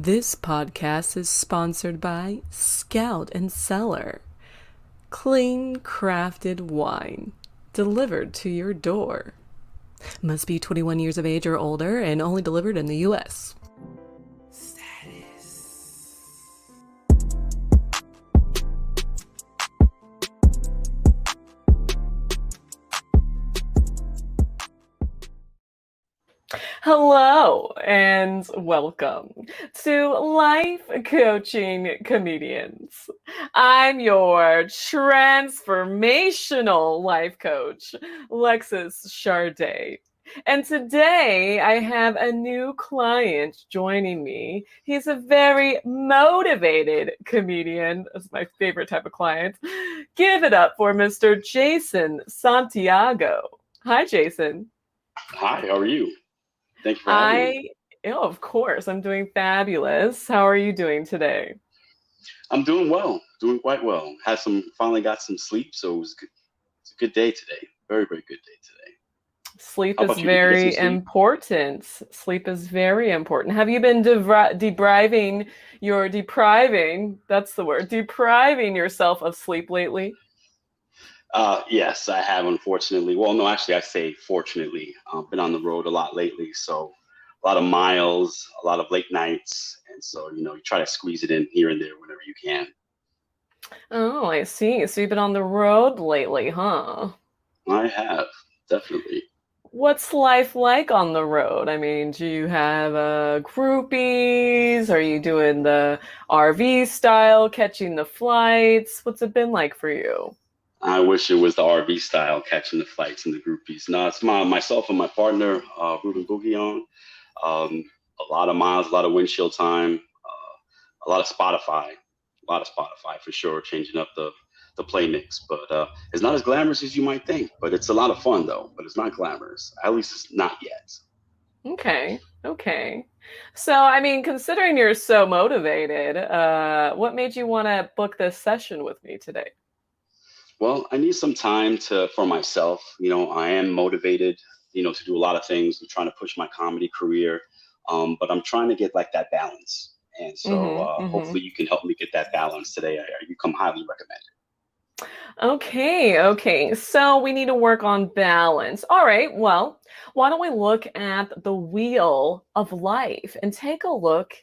This podcast is sponsored by Scout and Cellar. Clean, crafted wine delivered to your door. Must be 21 years of age or older and only delivered in the U.S. Hello and welcome to Life Coaching Comedians. I'm your transformational life coach, Lexis Charday. And today I have a new client joining me. He's a very motivated comedian. That's my favorite type of client. Give it up for Mr. Jason Santiago. Hi, Jason. Hi, how are you? Thank you for having me. Of course, I'm doing fabulous. How are you doing today? I'm doing well, doing quite well. Finally got some sleep, so it was good. It's a good day today. Very, very good day today. Sleep How is about you? Did you get some very sleep? important. Sleep is very important. Have you been depriving yourself of sleep lately? Yes, I have, unfortunately. Well, no, actually, I say fortunately. Been on the road a lot lately, so a lot of miles, a lot of late nights, and so you try to squeeze it in here and there whenever you can. Oh, I see. So you've been on the road lately, huh? I have, definitely. What's life like on the road? I mean, do you have groupies? Are you doing the RV style, catching the flights? What's it been like for you? I wish it was the RV style, catching the flights and the groupies. No, it's myself and my partner, Ruben Boogie on. Um, a lot of miles, a lot of windshield time, a lot of Spotify for sure, changing up the play mix. But it's not as glamorous as you might think. But it's a lot of fun though. But it's not glamorous. At least it's not yet. Okay, okay. So, I mean, considering you're so motivated, what made you want to book this session with me today? Well, I need some time for myself. I am motivated, to do a lot of things. I'm trying to push my comedy career, but I'm trying to get like that balance. And so Mm-hmm, mm-hmm. hopefully you can help me get that balance today. You come highly recommended. Okay, okay. So we need to work on balance. All right, well, why don't we look at the wheel of life and take a look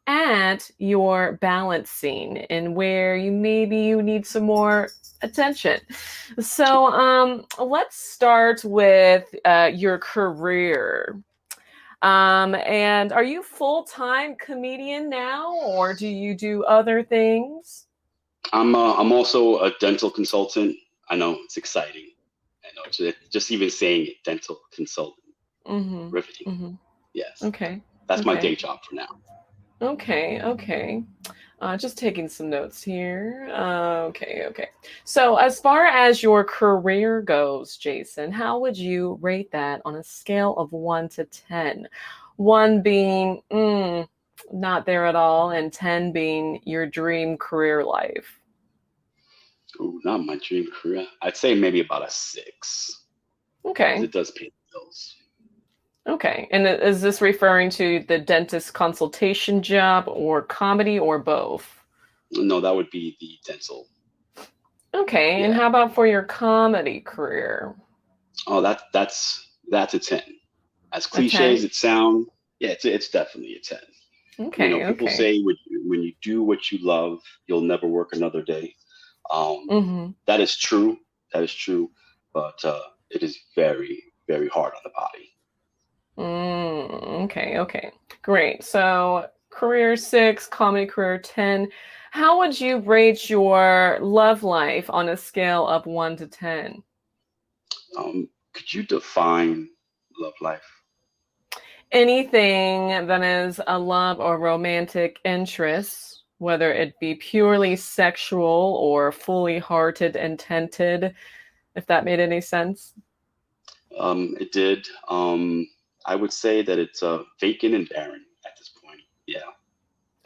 at your balance scene and where you need some more attention. So, let's start with your career. And are you full-time comedian now, or do you do other things? I'm also a dental consultant. I know it's exciting. I know just even saying it, dental consultant, Mm-hmm. riveting. Mm-hmm. Yes, Okay. that's my Okay. day job for now. Okay. Okay. Just taking some notes here. Okay. Okay. So, as far as your career goes, Jason, how would you rate that on a scale of 1 to 10? One being not there at all, and 10 being your dream career life. Ooh, not my dream career. I'd say maybe about a 6 because Okay. it does pay the bills. Okay. And is this referring to the dentist consultation job or comedy or both? No, that would be the dental. Okay. And Yeah. how about for your comedy career? Oh, that's a 10. As A cliche as 10? it sounds, yeah, it's definitely a 10. Okay. People Okay. say when you do what you love, you'll never work another day. Mm-hmm. That is true. That is true. But it is very, very hard on the body. Okay. Okay. Great. So career 6, comedy career 10. How would you rate your love life on a scale of 1 to 10? Could you define love life? Anything that is a love or romantic interest, whether it be purely sexual or fully hearted intended, if that made any sense. It did. I would say that it's vacant and barren at this point. Yeah.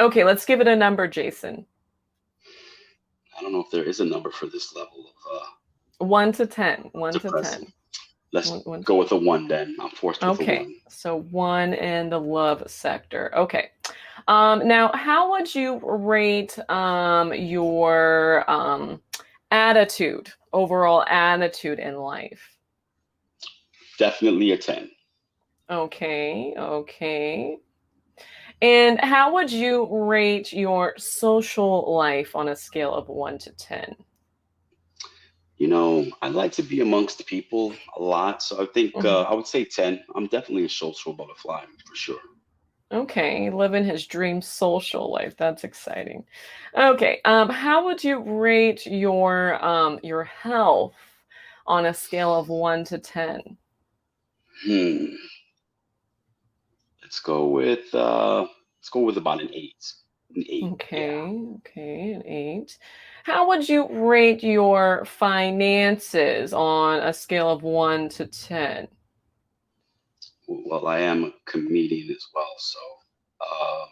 Okay, let's give it a number, Jason. I don't know if there is a number for this level of 1 to 10. 1 to depressing. 10. Let's One. go with a one then. I'm forced with a Okay, one. so one in the love sector. Okay. Now, how would you rate your attitude, overall attitude in life? Definitely a 10. Okay, okay. And how would you rate your social life on a scale of 1 to 10? I like to be amongst people a lot, so I think Mhm. I would say 10. I'm definitely a social butterfly for sure. Okay, living his dream social life. That's exciting. Okay, how would you rate your health on a scale of 1 to 10? Hmm. Let's go with about an eight. An eight, yeah. Okay, okay, an 8. How would you rate your finances on a scale of 1 to 10? Well, I am a comedian as well, so um,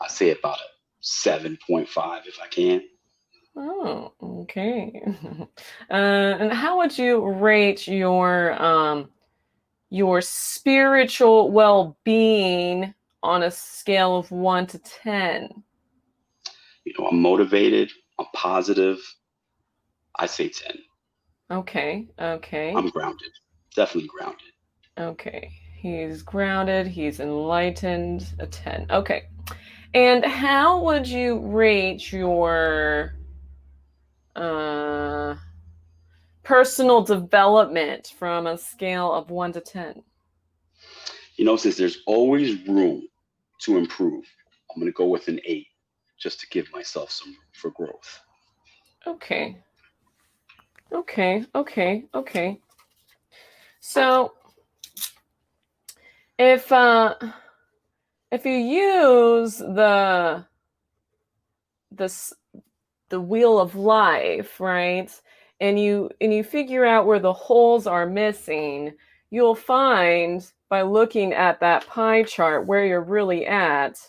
I say about a 7.5 if I can. Oh, okay. And how would you rate your spiritual well-being on a scale of 1 to 10? I'm motivated. I'm positive. I say 10. Okay, okay, I'm grounded. Definitely grounded. okay. He's grounded, he's enlightened, a 10. Okay. And how would you rate your uh, personal development from a scale of 1 to 10? Since there's always room to improve, I'm going to go with an 8 just to give myself some room for growth. Okay, okay, okay, okay. So if uh, if you use the the wheel of life, right? And you figure out where the holes are missing, you'll find by looking at that pie chart where you're really at.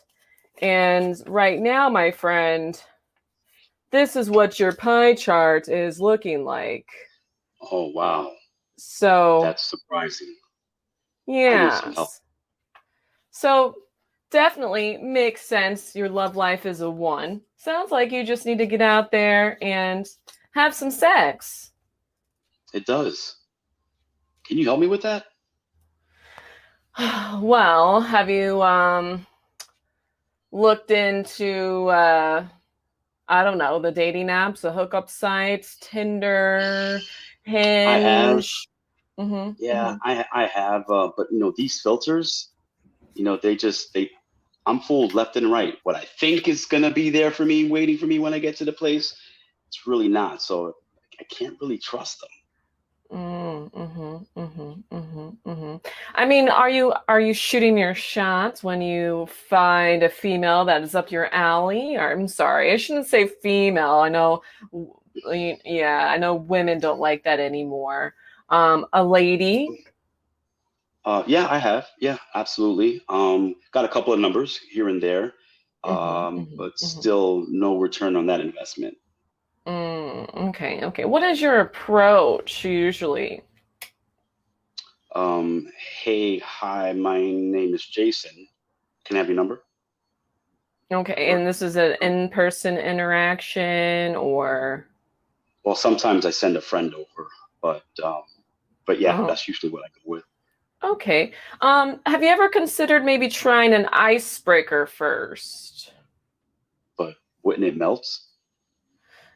And right now, my friend, this is what your pie chart is looking like. Oh, wow. So, That's surprising. I need some help. yes. So, definitely makes sense. Your love life is a 1. Sounds like you just need to get out there and have some sex. It does. Can you help me with that? Well, have you looked into I don't know, the dating apps, the hookup sites, Tinder, I have. Hinge? Mm-hmm, Yeah, mm-hmm. I have. But these filters, they I'm fooled left and right. What I think is gonna be there for me, waiting for me when I get to the place, it's really not. So I can't really trust them. Mm-hmm, mm-hmm, mm-hmm, mm-hmm. I mean, are you shooting your shots when you find a female that is up your alley? Or I'm sorry, I shouldn't say female. I know, yeah, I know women don't like that anymore. A lady. Yeah, I have. Yeah, absolutely. Got a couple of numbers here and there, Mm-hmm, mm-hmm, but mm-hmm. still no return on that investment. Okay, okay. What is your approach usually? Hey, hi, my name is Jason. Can I have your number? Okay, Or, and this is an in-person interaction or well, sometimes I send a friend over, but yeah, oh, that's usually what I go with. okay. Have you ever considered maybe trying an icebreaker first? But wouldn't it melt?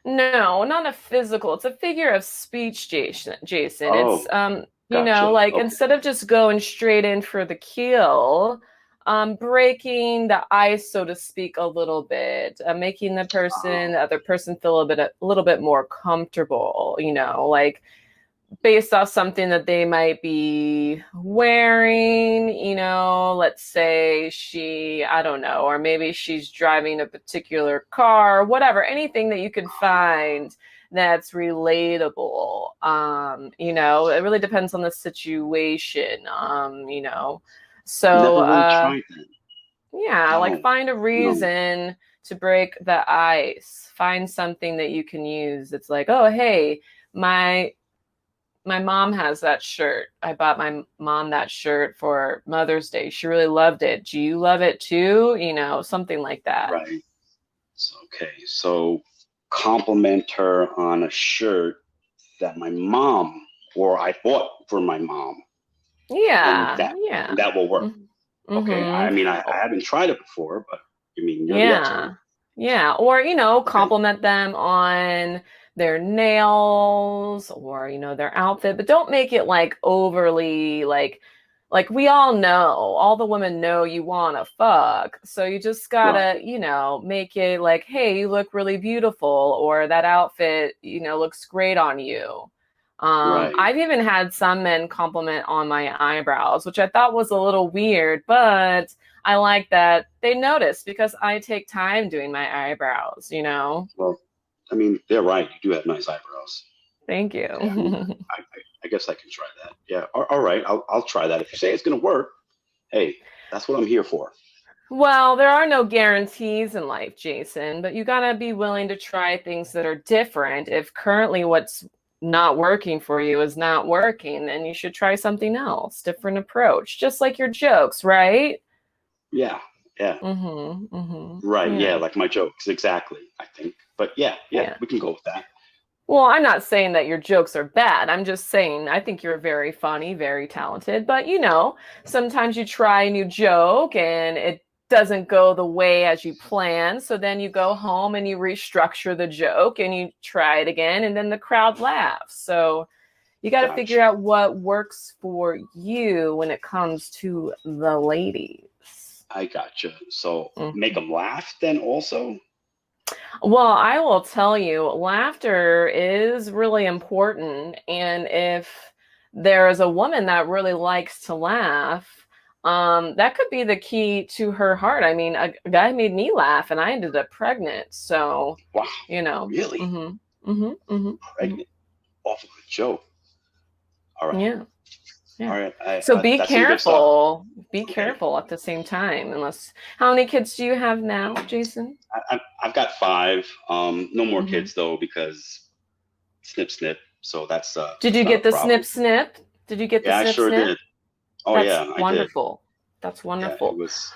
No, not a physical. It's a figure of speech, Jason. Jason. It's Oh, gotcha. like Okay. instead of just going straight in for the kill, breaking the ice, so to speak, a little bit, making the other person feel a little bit more comfortable. Like based off something that they might be wearing, let's say I don't know, or maybe she's driving a particular car, whatever, anything that you could find that's relatable. It really depends on the situation, So, Never really tried that. yeah, like No, find a no. reason to break the ice. Find something that you can use. It's like, oh, hey, my my mom has that shirt. I bought my mom that shirt for Mother's Day. She really loved it. Do you love it too? You know, something like that. Right. So, okay. So compliment her on a shirt that my mom or I bought for my mom, and Yeah, that yeah. and that will work. Okay. Mm-hmm. I mean, I haven't tried it before, but I mean, you're the expert. Yeah. Yeah. Or, you know, Okay. compliment them on their nails or, you know, their outfit, but don't make it like overly like we all know, all the women know you want to fuck. So you just Right. gotta, you know, make it like, hey, you look really beautiful, or that outfit, you know, looks great on you. Right. I've even had some men compliment on my eyebrows, which I thought was a little weird, but I like that they notice because I take time doing my eyebrows, you know? Well, I mean, they're right. You do have nice eyebrows. Thank Okay. I mean, you. I guess I can try that. Yeah. All right. I'll try that. If you say it's gonna work, hey, that's what I'm here for. Well, there are no guarantees in life, Jason, but you gotta be willing to try things that are different. If currently what's not working for you is not working, then you should try something else, different approach, just like your jokes, right? Yeah. Yeah. Mm-hmm. Mm-hmm. Right. Yeah. Yeah. Like my jokes. Exactly. I think. But yeah. Yeah. Yeah. We can go with that. Well, I'm not saying that your jokes are bad. I'm just saying I think you're very funny, very talented. But you know, sometimes you try a new joke and it doesn't go the way as you plan. So then you go home and you restructure the joke and you try it again, and then the crowd laughs. So you got to figure Gotcha. out what works for you when it comes to the ladies. I gotcha. So make Mhm. them laugh then also? Well, I will tell you, laughter is really important. And if there is a woman that really likes to laugh, that could be the key to her heart. I mean, a guy made me laugh and I ended up pregnant. So, Wow. you know, Really? hmm. Pregnant off of a joke. All right. Yeah, All yeah. right. So be That's some good stuff. careful. Be Okay. careful at the same time. Unless, how many kids do you have now, Jason? I've got five. No more Hmm. kids though because snip snip. So Did that's you not a get the snip problem. snip? Did you get the Yeah, I snip sure snip? did. Oh That's yeah, I did. wonderful. That's Yeah, it wonderful. was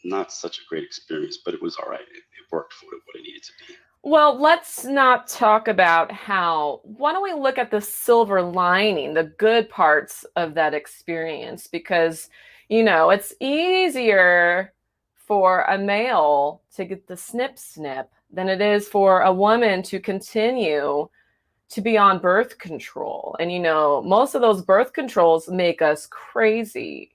not such a great experience, but it was all right. It worked for what it needed to be. Well, let's not talk about how. Why don't we look at the silver lining, the good parts of that experience? Because, you know, it's easier for a male to get the snip snip than it is for a woman to continue to be on birth control. And, you know, most of those birth controls make us crazy.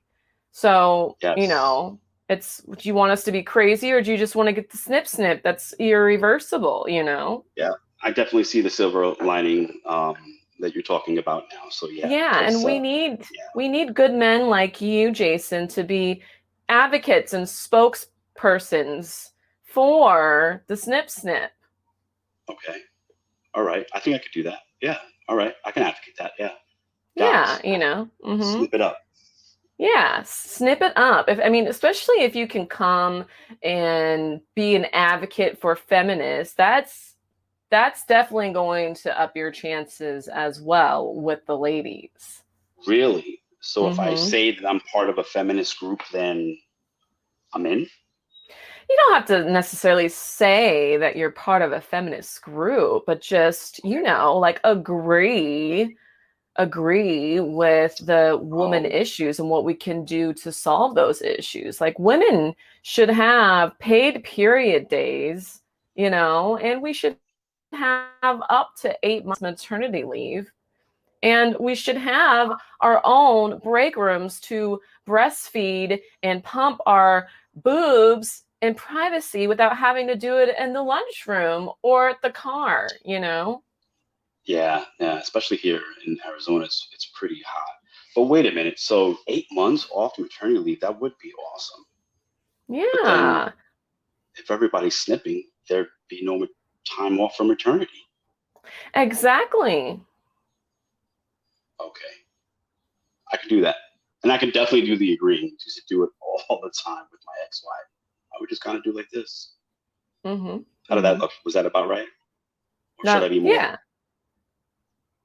So, you Yes. know, it's do you want us to be crazy or do you just want to get the snip snip that's irreversible, you know? Yeah, I definitely see the silver lining that you're talking about now. So yeah, Yeah, and because yeah, we need good men like you, Jason, to be advocates and spokespersons for the snip snip. okay, all right. I think I could do that. Yeah, all right. I can advocate that. Yeah, Yeah, guys, you know. snip it up. Yeah, snip it up. If I mean, especially if you can come and be an advocate for feminists, that's definitely going to up your chances as well with the ladies. Really? So if I Hmm. say that I'm part of a feminist group, then I'm in? You don't have to necessarily say that you're part of a feminist group, but just, you Okay. know, like agree with the woman Oh, issues and what we can do to solve those issues. Like women should have paid period days, you know, and we should have up to 8 months maternity leave. And we should have our own break rooms to breastfeed and pump our boobs in privacy without having to do it in the lunchroom or at the car, you know? yeah, yeah. Especially here in Arizona, it's pretty hot. But wait a minute. So 8 months off maternity leave, that would be awesome. But then Yeah, if everybody's snipping, there'd be no time off for maternity. exactly. Okay, I can do that. And I can definitely do the agreeing to do it all the time with my ex-wife. I would just kind of do like this. Hmm. How did that Hmm. look? Was that about right? Or should I That, be more? yeah.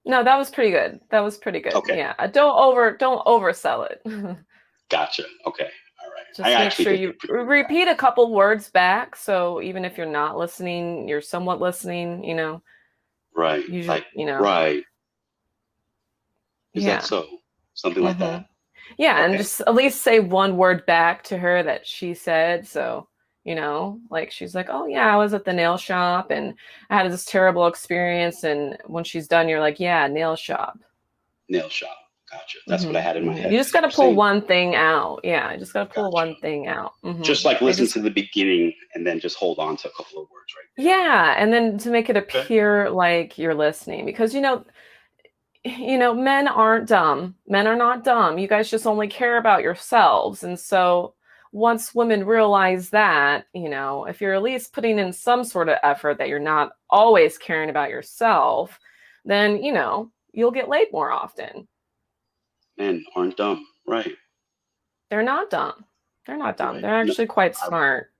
No, that was pretty good. That was pretty good. Okay, Yeah. Don't oversell it. gotcha. Okay, all right. I Just make actually sure think you're you pretty good at repeat a couple words back. So even if you're not listening, you're somewhat listening, that. Right, usually, like, right. Is that yeah. so? Something like hmm that. Yeah. And Okay, just at least say one word back to her that she said. So, like she's like, oh, yeah, I was at the nail shop and I had this terrible experience. And when she's done, you're like, yeah, nail shop. nail shop. Gotcha. That's what I had in my You head just because got you to were pull saying, one thing out. Yeah. You just got to pull gotcha. one thing out. Just like They listen just to the beginning and then just hold on to a couple of words right Yeah, and then to make it there. Okay. appear like you're listening because men aren't dumb. Men are not dumb. You guys just only care about yourselves. And so once women realize that, if you're at least putting in some sort of effort that you're not always caring about yourself, then, you'll get laid more often. Men aren't dumb. Right. They're not dumb. They're not dumb. Right. They're No, actually quite I, smart.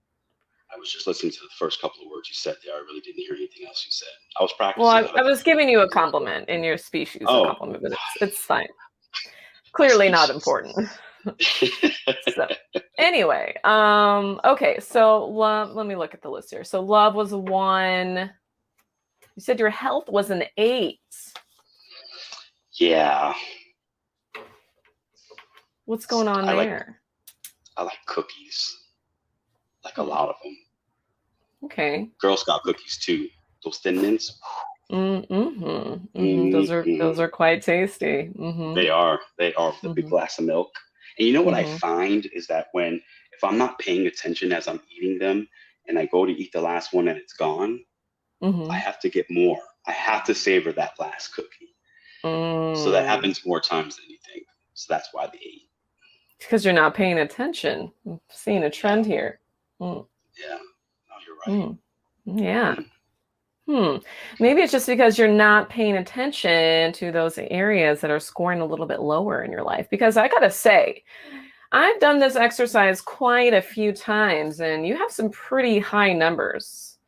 I was just listening to the first couple of words you said there. I really didn't hear anything else you said. I was Well, practicing I that. was giving you a compliment in your species, a Oh, compliment, but it's fine. my Clearly not species. important. So anyway, okay, so love, let me look at the list here. So love was a 1. You said your health was an 8. Yeah. What's going on I like there? I like cookies. Like a Hmm. lot of them. Okay. Girl Scout cookies too. Those thin mints. Those are quite tasty. They are. They are with a big Hmm. glass of milk. And you know what I hmm find is that when if I'm not paying attention as I'm eating them and I go to eat the last one and it's gone, I hmm have to get more. I have to savor that last cookie. So that Mm. happens more times than you think. So that's why the eight. Because you're not paying attention. I'm seeing a Yeah. trend here. Mm. Yeah. No, you're right. Mm. Yeah. Hmm. Hmm. Maybe it's just because you're not paying attention to those areas that are scoring a little bit lower in your life. Because I gotta say, I've done this exercise quite a few times, and you have some pretty high numbers.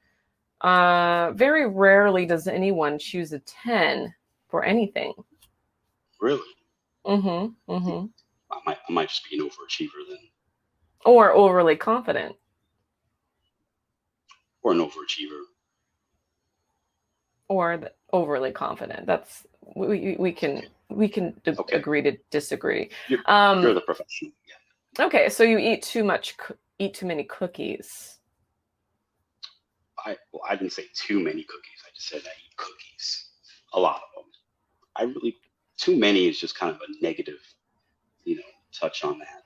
Very rarely does anyone choose a 10 for anything. Really? Mm-hmm. Mm-hmm. I might just be an overachiever then. Or overly confident. Or an overachiever. Or overly confident. That's we can Okay. agree to disagree. You're Um, you're the professional. Yeah. Okay, so you eat too many cookies. I didn't say too many cookies. I just said I eat cookies. A lot of them. I really too many is just kind of a negative, you know, touch on that.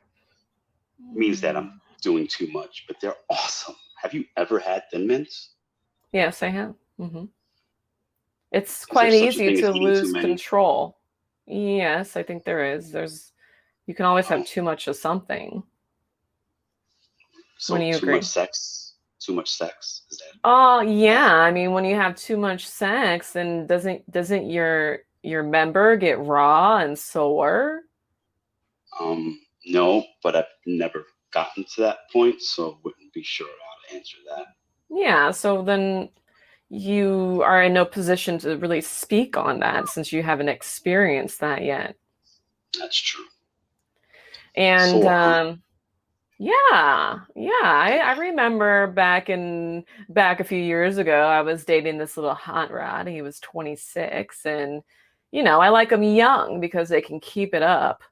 It means that I'm Mm. doing too much, but they're awesome. Have you ever had Thin Mints? Yes, I have. It's Is there quite such a easy thing as to eating too lose many? control. Yes, I think there is. You can always have Oh, too much of something. so Wouldn't you too much agree? sex? Too much sex? Is that Oh, yeah. bad? I mean, when you have too much sex, then doesn't your member get raw and sore? No, but I've never gotten to that point, so wouldn't be sure how to answer that. Yeah, so then you are in no position to really speak on that since you haven't experienced that yet. That's true. And Sore, huh? yeah, yeah. I remember back a few years ago, I was dating this little hot rod. He was 26, and I like them young because they can keep it up.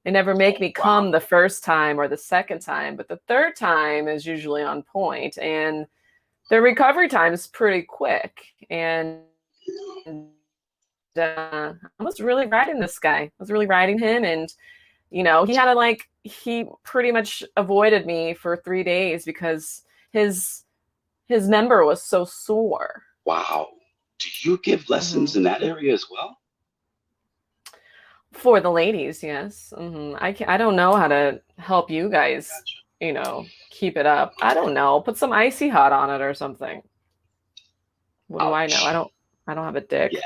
They never make Oh, me wow. come the first time or the second time, but the third time is usually on point, and the recovery time is pretty quick. And I was really riding this guy. I was really riding him, and he pretty much avoided me for 3 days because his his member was so sore. Wow. Do you give lessons hmm in that area as well? For the ladies, yes. I don't know how to help you guys, Gotcha. keep it up. I don't know. Put some icy hot on it or something. What do I know? I Ouch. don't. I don't have a dick. Yeah.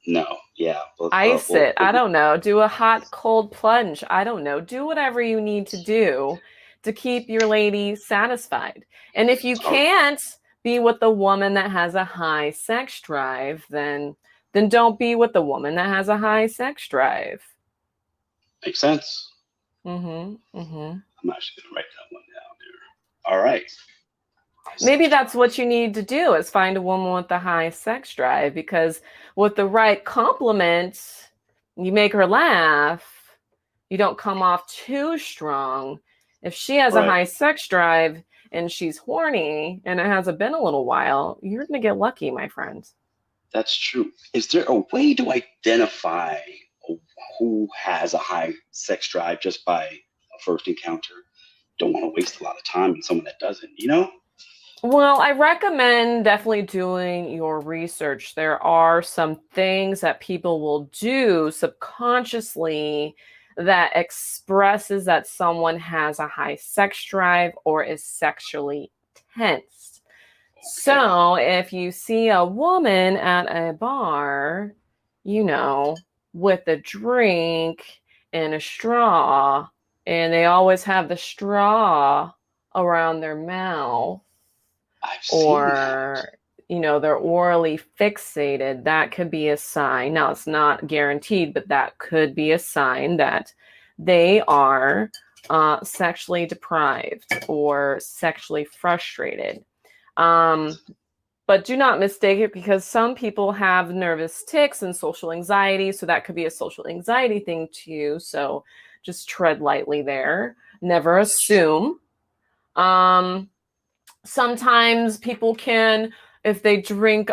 No. Yeah. But, Ice well, it. I don't know. Do a hot cold plunge. I don't know. Do whatever you need to do to keep your lady satisfied. And if you all can't be with the woman that has a high sex drive, then then don't be with a woman that has a high sex drive. Makes sense. Mm-hmm. Mm-hmm. I'm actually gonna write that one down there. All right. High Maybe sex that's drive. what you need to do is find a woman with the high sex drive because with the right compliment, you make her laugh. You don't come off too strong. If she has a Right. high sex drive and she's horny and it hasn't been a little while, you're going to get lucky, my friend. That's true. Is there a way to identify who has a high sex drive just by a first encounter? Don't want to waste a lot of time on someone that doesn't, you know? Well, I recommend definitely doing your research. There are some things that people will do subconsciously that expresses that someone has a high sex drive or is sexually tense. Okay. So, if you see a woman at a bar, you know, with a drink and a straw, and they always have the straw around their mouth, I've seen that. or they're orally fixated, that could be a sign. Now it's not guaranteed, but that could be a sign that they are sexually deprived or sexually frustrated. Um, but do not mistake it because some people have nervous tics and social anxiety, so that could be a social anxiety thing too. So just tread lightly there, never That's true. assume. Um sometimes people can, if they drink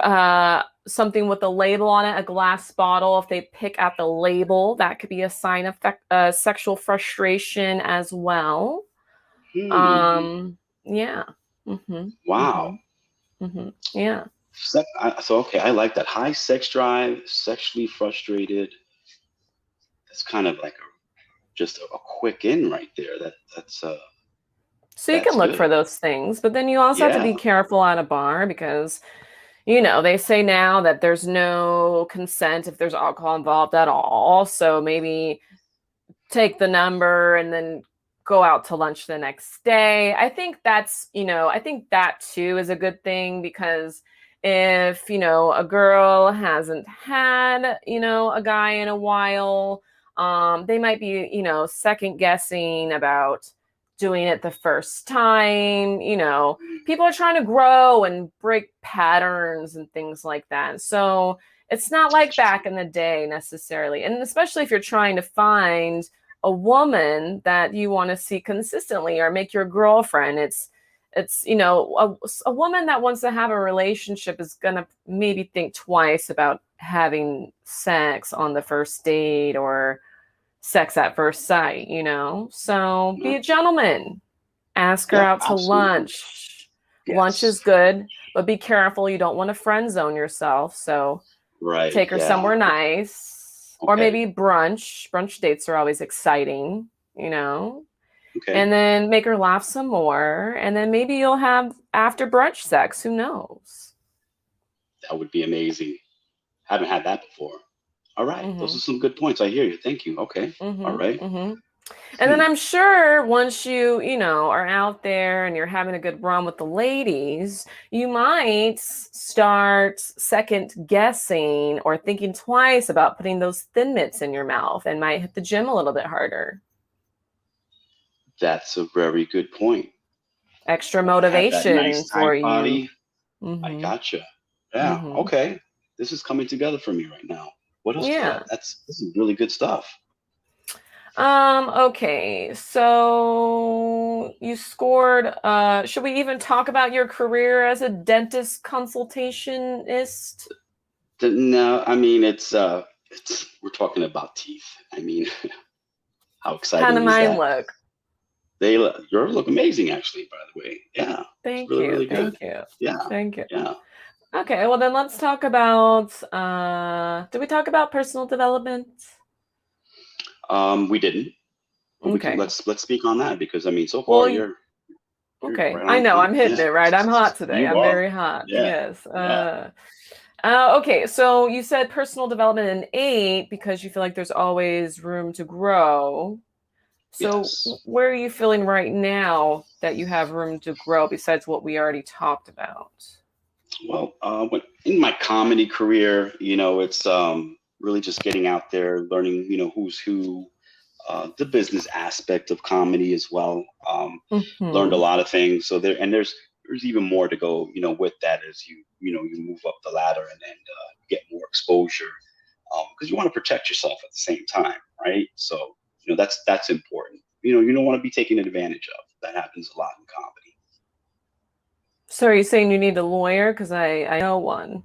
something with a label on it, a glass bottle, if they pick at the label, that could be a sign of sexual frustration as well. Hmm. Yeah. Mm-hmm. Wow. Mm-hmm. Mm-hmm. Yeah. So okay, I like that. High sex drive, sexually frustrated. That's kind of like just a quick in right there. So you can That's look for good. those things, but then you also have to Yeah. be careful at a bar because they say now that there's no consent if there's alcohol involved at all. So maybe take the number and then go out to lunch the next day. I think that too is a good thing because if, a girl hasn't had, a guy in a while, they might be, second guessing about doing it the first time. People are trying to grow and break patterns and things like that. So it's not like back in the day necessarily. And especially if you're trying to find a woman that you want to see consistently or make your girlfriend, it's a woman that wants to have a relationship is gonna maybe think twice about having sex on the first date or sex at first sight. So be No. a gentleman, ask her Yep. out to Absolutely. lunch. Lunch Yes. is good, but be careful, you don't want to friend zone yourself. So Right. take her Yeah. somewhere nice, or Okay. maybe brunch. Brunch dates are always exciting, you know, Okay. and then make her laugh some more. And then maybe you'll have after brunch sex. Who knows? That would be amazing. Haven't had that before. All right. Those Mm-hmm. are some good points. I hear you. Thank you. Okay. All right. Mm-hmm. Mm-hmm. And then Hmm. I'm sure once are out there and you're having a good run with the ladies, you might start second guessing or thinking twice about putting those thin mitts in your mouth and might hit the gym a little bit harder. That's a very good point. Extra Want to have that motivation nice for tight you. body. I Mm-hmm. gotcha. Yeah. Mm-hmm. Okay. This is coming together for me right now. What else? Yeah. This is really good stuff. Okay. So you scored, should we even talk about your career as a dentist consultationist? No, I mean it's we're talking about teeth. I mean, how How do exciting is mine that? look? Yours look amazing, actually. By the way, yeah, it's Thank really you. really good. Thank you. Yeah, Thank you. yeah. Okay, well then let's talk about did we talk about personal development? We didn't, but we can Okay. let's speak on that because I mean, so far Well, you're okay. right I on know point. I'm hitting Yeah, it right. I'm hot today. you I'm are. very hot. Yeah, Yes. yeah, Okay, so you said personal development in eight because you feel like there's always room to grow. So yes. where are you feeling right now that you have room to grow besides what we already talked about? Well, when in my comedy career, it's really just getting out there, learning, who's who, the business aspect of comedy as well. Learned a Hmm. lot of things. So there's even more to go, with that as you move up the ladder and get more exposure, because you want to protect yourself at the same time, right? So that's important. You don't want to be taken advantage of. That happens a lot in comedy. So are you saying you need a lawyer? Because I know one.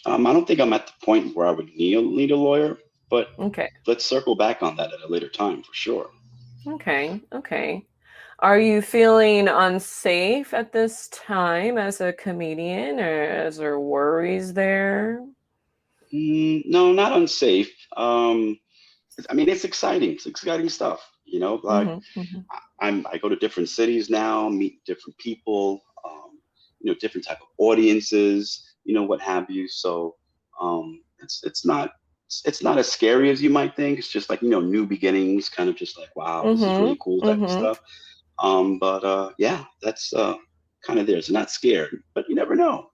I don't think I'm at the point where I would need a lawyer, but Okay. let's circle back on that at a later time for sure. Okay. Okay. Are you feeling unsafe at this time as a comedian, or is there worries there? No, not unsafe. I mean, it's exciting. It's exciting stuff. Like Hmm. Hmm. I go to different cities now, meet different people, different type of audiences, what have you. So it's not as scary as you might think. It's just like new beginnings, kind of just like wow, this is Hmm. really cool type of Hmm. stuff. But yeah, that's kind of there. So not scared, but you never know.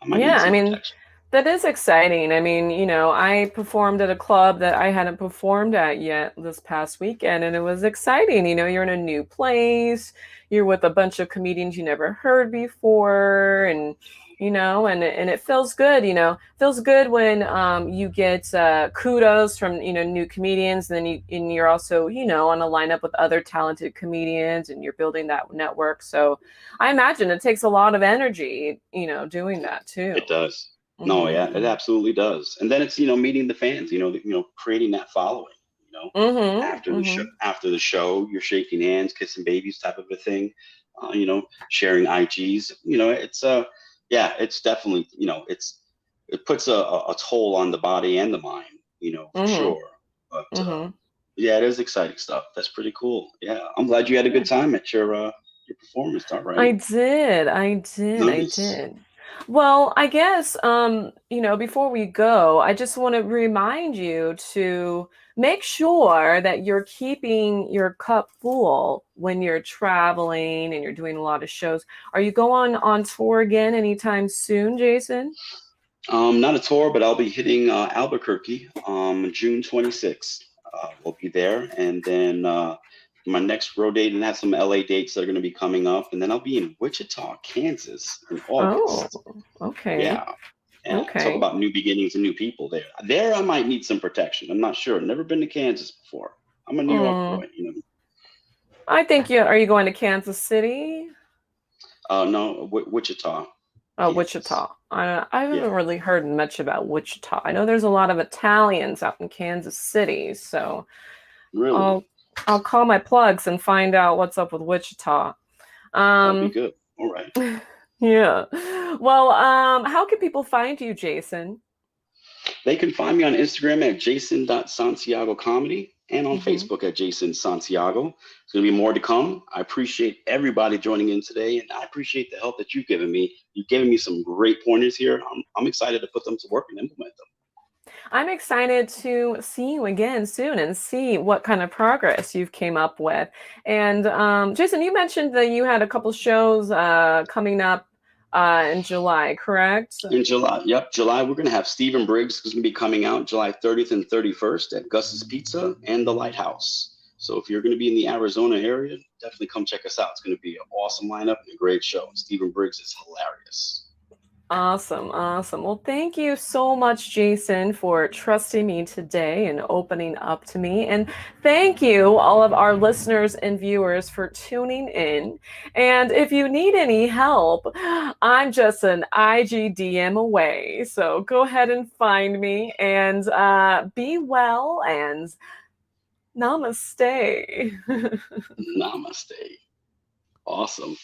I might need Yeah, I some mean, protection. that is exciting. I mean, I performed at a club that I hadn't performed at yet this past weekend, and it was exciting. You're in a new place, you're with a bunch of comedians you never heard before, and it feels good. Feels good when you get kudos from new comedians, and then you're also on a lineup with other talented comedians, and you're building that network. So I imagine it takes a lot of energy, doing that too. It does. No, Mhm, yeah, it mhm. absolutely does. And then it's meeting the fans. Creating that following. Mhm, After the show, you're shaking hands, kissing babies, type of a thing. Sharing IGs. Yeah, it's definitely it puts a toll on the body and the mind. For mhm, sure. But mhm. yeah, it is exciting stuff. That's pretty cool. Yeah, I'm glad you had a Yeah. good time at your performance. All I right, did. I did. I nice. did. Well, I guess before we go, I just want to remind you to make sure that you're keeping your cup full when you're traveling and you're doing a lot of shows. Are you going on tour again anytime soon, Jason? Not a tour, but I'll be hitting Albuquerque June 26th. We'll be there, and then my next road date, and have some LA dates that are going to be coming up, and then I'll be in Wichita, Kansas in Oh, August. okay. Yeah, yeah. Talk Okay. about new beginnings and new people there. There, I might need some protection. I'm not sure. Never been to Kansas before. I'm a New York Mm, boy. I think are you going to Kansas City? No, Wichita, Oh, Kansas. Wichita. I Yeah, haven't really heard much about Wichita. I know there's a lot of Italians out in Kansas City, so really. I'll I'll call my plugs and find out what's up with Wichita. That'd be Um, good. All right. yeah. Well, how can people find you, Jason? They can find me on Instagram at jason.santiago comedy and on Hmm. Facebook at Jason Santiago. There's going to be more to come. I appreciate everybody joining in today, and I appreciate the help that you've given me. You've given me some great pointers here. I'm excited to put them to work and implement them. I'm excited to see you again soon and see what kind of progress you've came up with. And Jason, you mentioned that you had a couple shows coming up in July, correct? In July, yep, July, we're going to have Stephen Briggs who's going to be coming out July 30th and 31st at Gus's Pizza and the Lighthouse. So if you're going to be in the Arizona area, definitely come check us out. It's going to be an awesome lineup and a great show. Stephen Briggs is hilarious. Awesome, awesome. Well, thank you so much, Jason, for trusting me today and opening up to me. And thank you, all of our listeners and viewers, for tuning in. And if you need any help, I'm just an IGDM away. So go ahead and find me and be well and namaste. Namaste. Awesome.